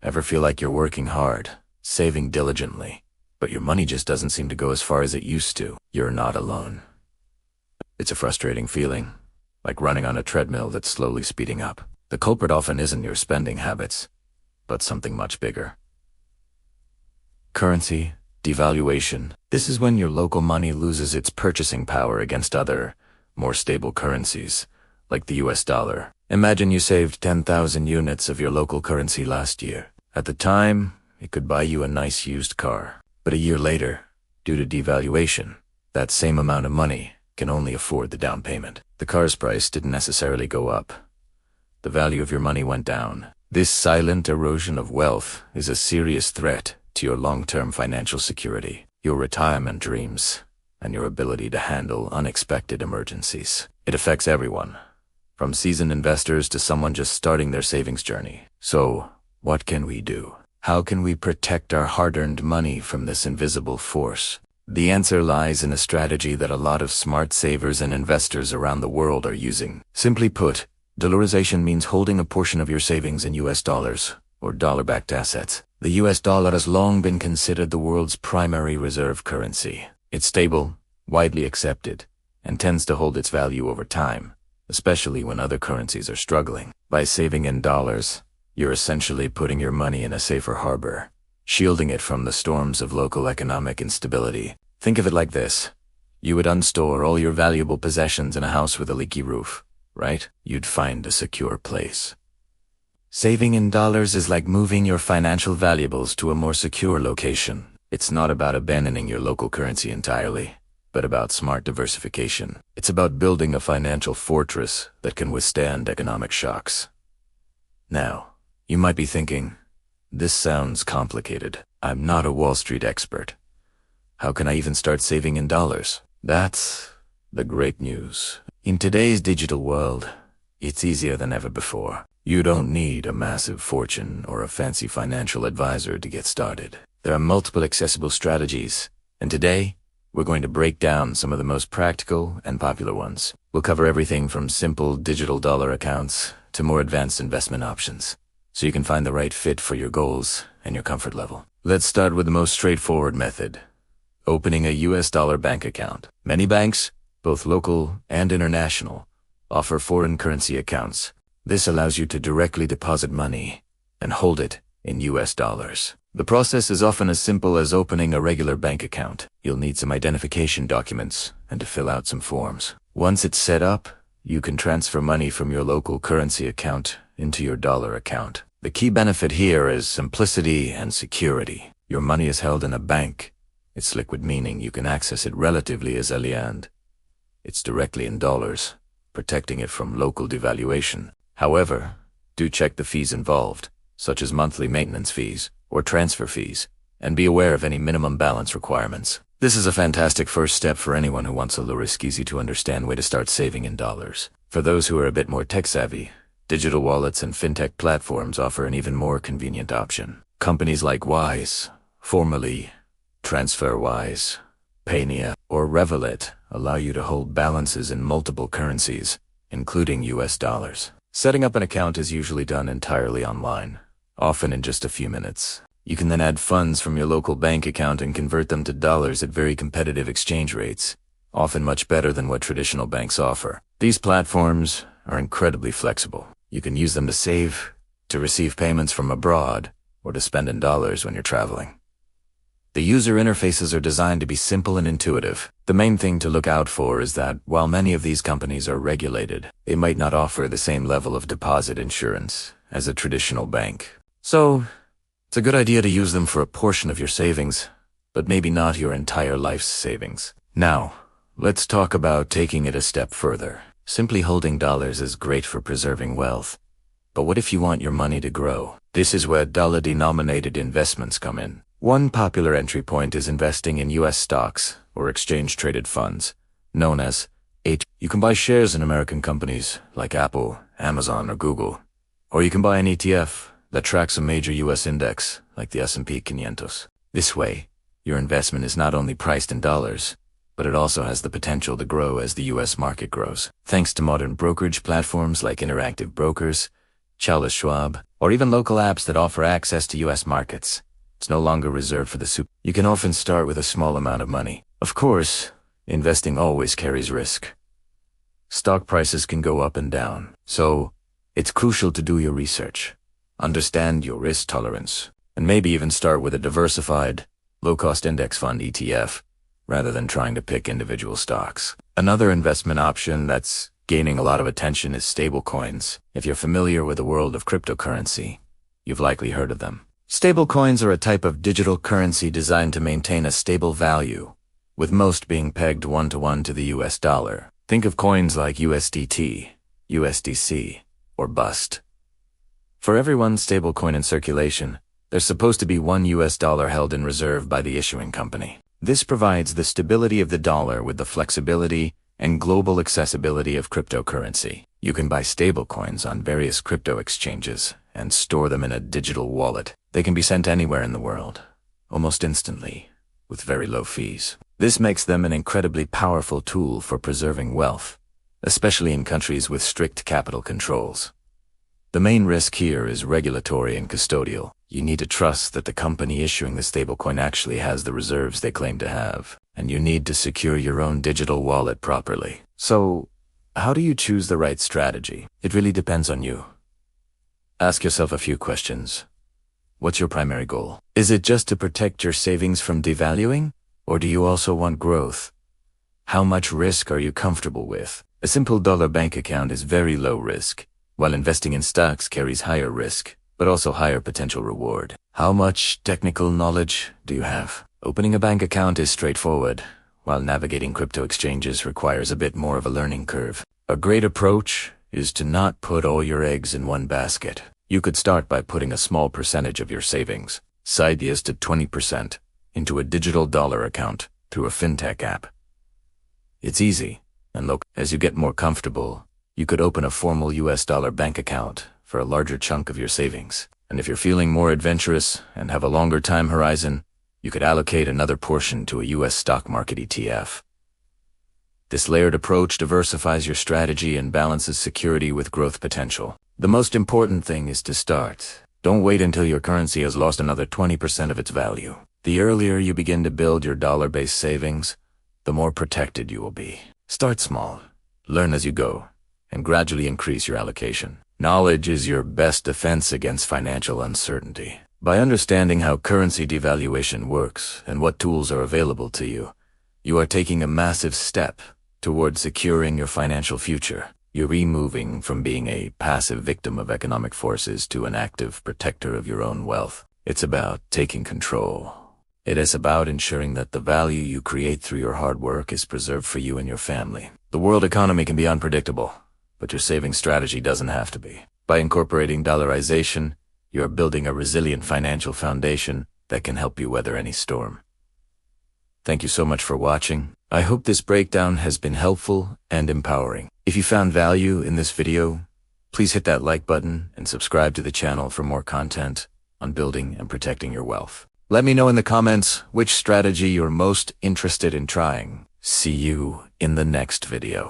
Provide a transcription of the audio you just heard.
Ever feel like you're working hard, saving diligently, but your money just doesn't seem to go as far as it used to? You're not alone. It's a frustrating feeling, like running on a treadmill that's slowly speeding up. The culprit often isn't your spending habits, but something much bigger. Currency devaluation. This is when your local money loses its purchasing power against other, more stable currencies, like the US dollar. Imagine you saved 10,000 units of your local currency last year. At the time, it could buy you a nice used car. But a year later, due to devaluation, that same amount of money can only afford the down payment. The car's price didn't necessarily go up. The value of your money went down. This silent erosion of wealth is a serious threat to your long-term financial security, your retirement dreams, and your ability to handle unexpected emergencies. It affects everyone, from seasoned investors to someone just starting their savings journey. So, what can we do? How can we protect our hard-earned money from this invisible force? The answer lies in a strategy that a lot of smart savers and investors around the world are using. Simply put, dollarization means holding a portion of your savings in US dollars, or dollar-backed assets. The US dollar has long been considered the world's primary reserve currency. It's stable, widely accepted, and tends to hold its value over time, especially when other currencies are struggling. By saving in dollars, you're essentially putting your money in a safer harbor, shielding it from the storms of local economic instability. Think of it like this. You would unstore all your valuable possessions in a house with a leaky roof, right? You'd find a secure place. Saving in dollars is like moving your financial valuables to a more secure location. It's not about abandoning your local currency entirely, but about smart diversification. It's about building a financial fortress that can withstand economic shocks. Now, you might be thinking, this sounds complicated. I'm not a Wall Street expert. How can I even start saving in dollars? That's the great news. In today's digital world, it's easier than ever before. You don't need a massive fortune or a fancy financial advisor to get started. There are multiple accessible strategies, and today, we're going to break down some of the most practical and popular ones. We'll cover everything from simple digital dollar accounts to more advanced investment options, so you can find the right fit for your goals and your comfort level. Let's start with the most straightforward method: opening a US dollar bank account. Many banks, both local and international, offer foreign currency accounts. This allows you to directly deposit money and hold it in US dollars. The process is often as simple as opening a regular bank account. You'll need some identification documents and to fill out some forms. Once it's set up, you can transfer money from your local currency account into your dollar account. The key benefit here is simplicity and security. Your money is held in a bank. It's liquid, meaning you can access it relatively easily, and it's directly in dollars, protecting it from local devaluation. However, do check the fees involved, such as monthly maintenance fees or transfer fees, and be aware of any minimum balance requirements. This is a fantastic first step for anyone who wants a low-risk, easy-to-understand way to start saving in dollars. For those who are a bit more tech-savvy, digital wallets and fintech platforms offer an even more convenient option. Companies like Wise, formerly TransferWise, Payoneer, or Revolut allow you to hold balances in multiple currencies, including US dollars. Setting up an account is usually done entirely online, often in just a few minutes. You can then add funds from your local bank account and convert them to dollars at very competitive exchange rates, often much better than what traditional banks offer. These platforms are incredibly flexible. You can use them to save, to receive payments from abroad, or to spend in dollars when you're traveling. The user interfaces are designed to be simple and intuitive. The main thing to look out for is that while many of these companies are regulated, they might not offer the same level of deposit insurance as a traditional bank. So, it's a good idea to use them for a portion of your savings, but maybe not your entire life's savings. Now, let's talk about taking it a step further. Simply holding dollars is great for preserving wealth. But what if you want your money to grow? This is where dollar-denominated investments come in. One popular entry point is investing in US stocks or exchange-traded funds, known as H. You can buy shares in American companies like Apple, Amazon, or Google. Or you can buy an ETF that tracks a major US index like the S&P 500. This way, your investment is not only priced in dollars, but it also has the potential to grow as the US market grows. Thanks to modern brokerage platforms like Interactive Brokers, Charles Schwab, or even local apps that offer access to US markets. It's no longer reserved for the super. You can often start with a small amount of money. Of course, investing always carries risk. Stock prices can go up and down, so it's crucial to do your research, understand your risk tolerance, and maybe even start with a diversified, low-cost index fund ETF, rather than trying to pick individual stocks. Another investment option that's gaining a lot of attention is stablecoins. If you're familiar with the world of cryptocurrency, you've likely heard of them. Stablecoins are a type of digital currency designed to maintain a stable value, with most being pegged one-to-one to the US dollar. Think of coins like USDT, USDC, or BUSD. For every one stablecoin in circulation, there's supposed to be one US dollar held in reserve by the issuing company. This provides the stability of the dollar with the flexibility and global accessibility of cryptocurrency. You can buy stablecoins on various crypto exchanges and store them in a digital wallet. They can be sent anywhere in the world, almost instantly, with very low fees. This makes them an incredibly powerful tool for preserving wealth, especially in countries with strict capital controls. The main risk here is regulatory and custodial. You need to trust that the company issuing the stablecoin actually has the reserves they claim to have, and you need to secure your own digital wallet properly. So, how do you choose the right strategy? It really depends on you. Ask yourself a few questions. What's your primary goal? Is it just to protect your savings from devaluing? Or do you also want growth? How much risk are you comfortable with? A simple dollar bank account is very low risk, while investing in stocks carries higher risk, but also higher potential reward. How much technical knowledge do you have? Opening a bank account is straightforward, while navigating crypto exchanges requires a bit more of a learning curve. A great approach is to not put all your eggs in one basket. You could start by putting a small percentage of your savings, side yes to 20%, into a digital dollar account through a fintech app. It's easy, and look, as you get more comfortable, you could open a formal US dollar bank account for a larger chunk of your savings. And if you're feeling more adventurous and have a longer time horizon, you could allocate another portion to a US stock market ETF. This layered approach diversifies your strategy and balances security with growth potential. The most important thing is to start. Don't wait until your currency has lost another 20% of its value. The earlier you begin to build your dollar-based savings, the more protected you will be. Start small, learn as you go, and gradually increase your allocation. Knowledge is your best defense against financial uncertainty. By understanding how currency devaluation works and what tools are available to you, you are taking a massive step towards securing your financial future. You're moving from being a passive victim of economic forces to an active protector of your own wealth. It's about taking control. It is about ensuring that the value you create through your hard work is preserved for you and your family. The world economy can be unpredictable, but your saving strategy doesn't have to be. By incorporating dollarization, you are building a resilient financial foundation that can help you weather any storm. Thank you so much for watching. I hope this breakdown has been helpful and empowering. If you found value in this video, please hit that like button and subscribe to the channel for more content on building and protecting your wealth. Let me know in the comments which strategy you're most interested in trying. See you in the next video.